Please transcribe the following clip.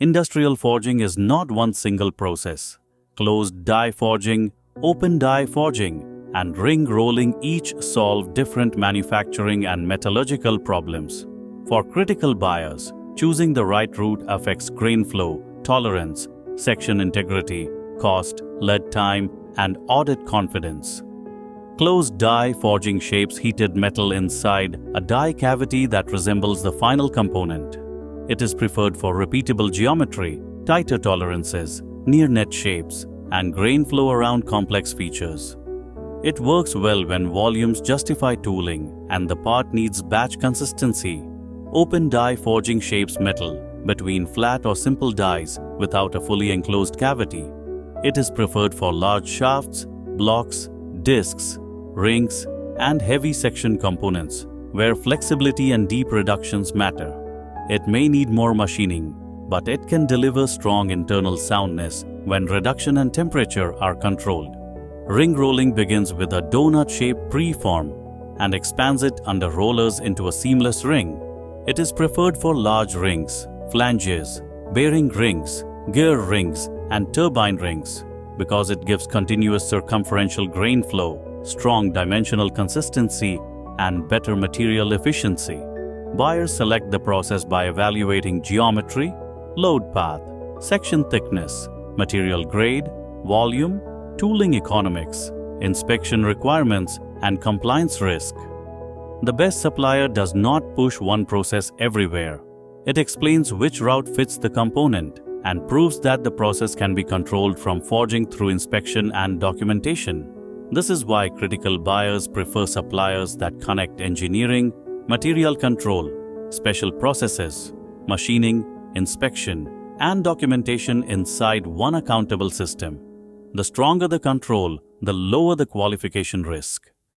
Industrial forging is not one single process. Closed die forging, open die forging, and ring rolling each solve different manufacturing and metallurgical problems. For critical buyers, choosing the right route affects grain flow, tolerance, section integrity, cost, lead time, and audit confidence. Closed die forging shapes heated metal inside a die cavity that resembles the final component. It is preferred for repeatable geometry, tighter tolerances, near-net shapes, and grain flow around complex features. It works well when volumes justify tooling and the part needs batch consistency. Open die forging shapes metal between flat or simple dies without a fully enclosed cavity. It is preferred for large shafts, blocks, discs, rings, and heavy section components where flexibility and deep reductions matter. It may need more machining, but it can deliver strong internal soundness when reduction and temperature are controlled. Ring rolling begins with a donut-shaped preform and expands it under rollers into a seamless ring. It is preferred for large rings, flanges, bearing rings, gear rings, and turbine rings because it gives continuous circumferential grain flow, strong dimensional consistency, and better material efficiency. Buyers select the process by evaluating geometry, load path, section thickness, material grade, volume, tooling economics, inspection requirements, and compliance risk. The best supplier does not push one process everywhere. It explains which route fits the component and proves that the process can be controlled from forging through inspection and documentation. This is why critical buyers prefer suppliers that connect engineering, material control, special processes, machining, inspection, and documentation inside one accountable system. The stronger the control, the lower the qualification risk.